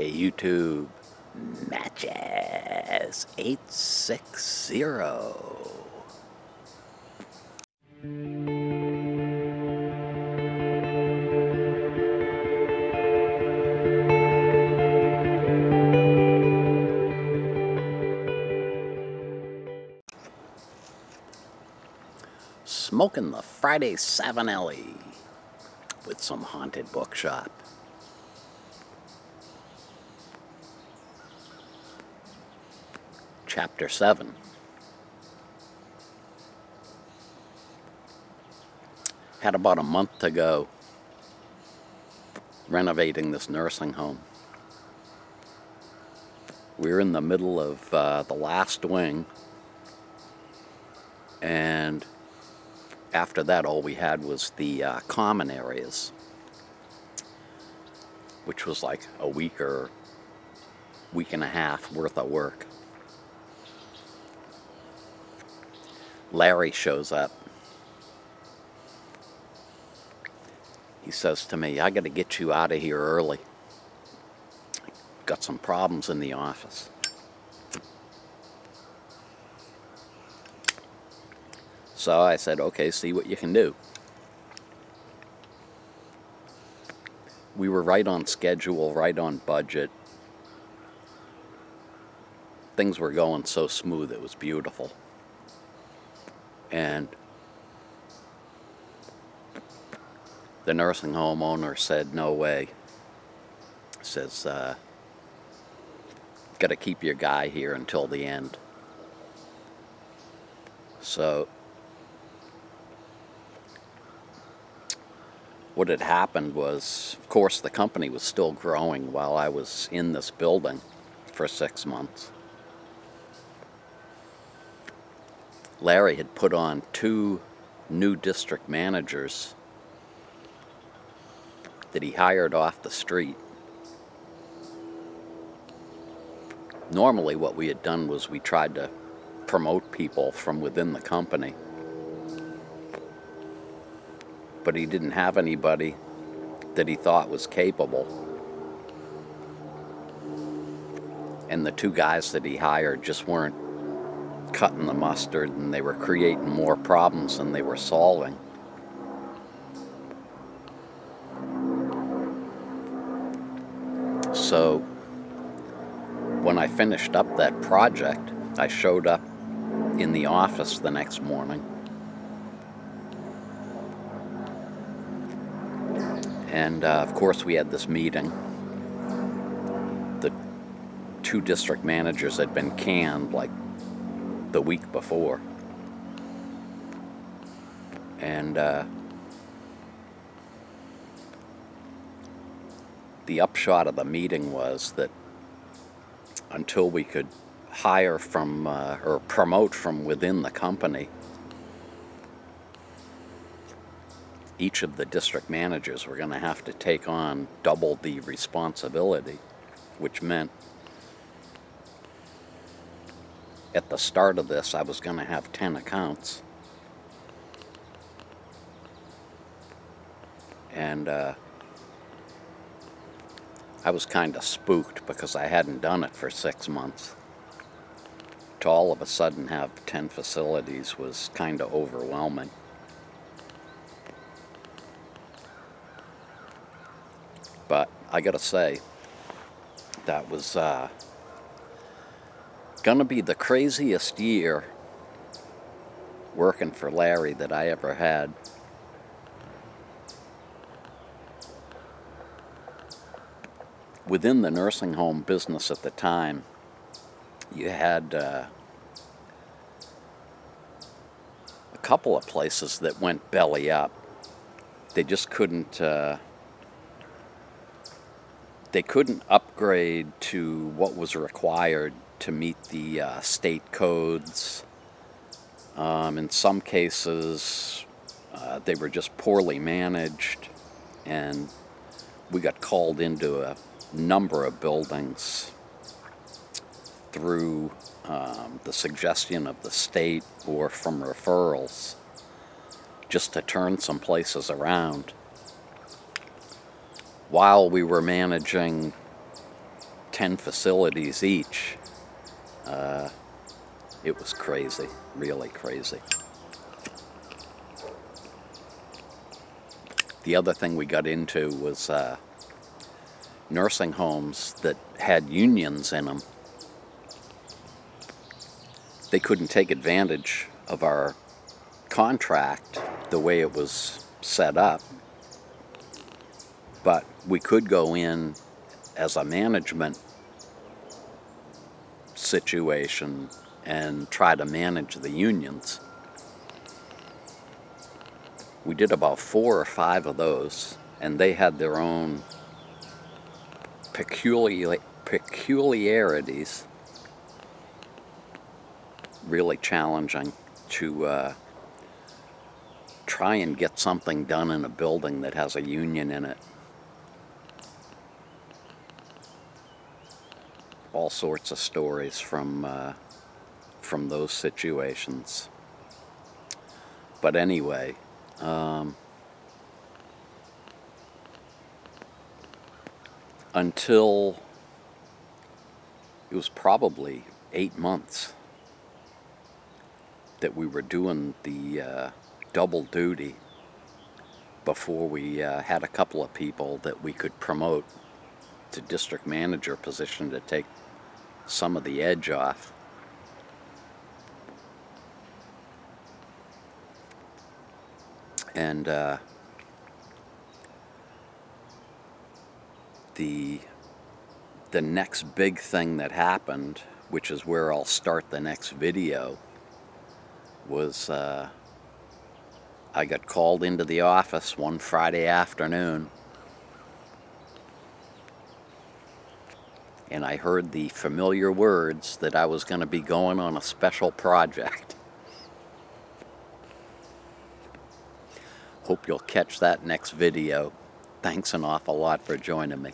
Hey YouTube, Matches 860. Smoking the Friday Savinelli with some haunted bookshop. Chapter 7. Had about a month to go renovating this nursing home. We're in the middle of the last wing, and after that all we had was the common areas, which was like a week or week and a half worth of work. Larry shows up. He says to me, "I got to get you out of here early. Got some problems in the office." So I said, "Okay, see what you can do." We were right on schedule, right on budget. Things were going so smooth, it was beautiful. And the nursing home owner said, "No way." Says, "Got to keep your guy here until the end." So what had happened was, of course, the company was still growing while I was in this building for 6 months. Larry had put on 2 new district managers that he hired off the street. Normally what we had done was we tried to promote people from within the company, but he didn't have anybody that he thought was capable. And the 2 guys that he hired just weren't cutting the mustard, and they were creating more problems than they were solving. So when I finished up that project, I showed up in the office the next morning, and of course we had this meeting. The 2 district managers had been canned like the week before, and the upshot of the meeting was that until we could hire from or promote from within the company, each of the district managers were going to have to take on double the responsibility, which meant at the start of this I was going to have 10 accounts. And I was kind of spooked because I hadn't done it for 6 months. To all of a sudden have 10 facilities was kind of overwhelming. But I gotta say, that was gonna be the craziest year working for Larry that I ever had. Within the nursing home business at the time, you had a couple of places that went belly up. They just couldn't they couldn't upgrade to what was required to meet the state codes. In some cases, they were just poorly managed, and we got called into a number of buildings through the suggestion of the state or from referrals, just to turn some places around. While we were managing 10 facilities each. It was crazy, really crazy. The other thing we got into was nursing homes that had unions in them. They couldn't take advantage of our contract the way it was set up, but we could go in as a management situation and try to manage the unions. We did about 4 or 5 of those, and they had their own peculiarities. Really challenging to try and get something done in a building that has a union in it. All sorts of stories from those situations. But anyway, until it was probably 8 months that we were doing the double duty before we had a couple of people that we could promote to district manager position to take some of the edge off. And the next big thing that happened, which is where I'll start the next video, was I got called into the office one Friday afternoon, and I heard the familiar words that I was going to be going on a special project. Hope you'll catch that next video. Thanks an awful lot for joining me.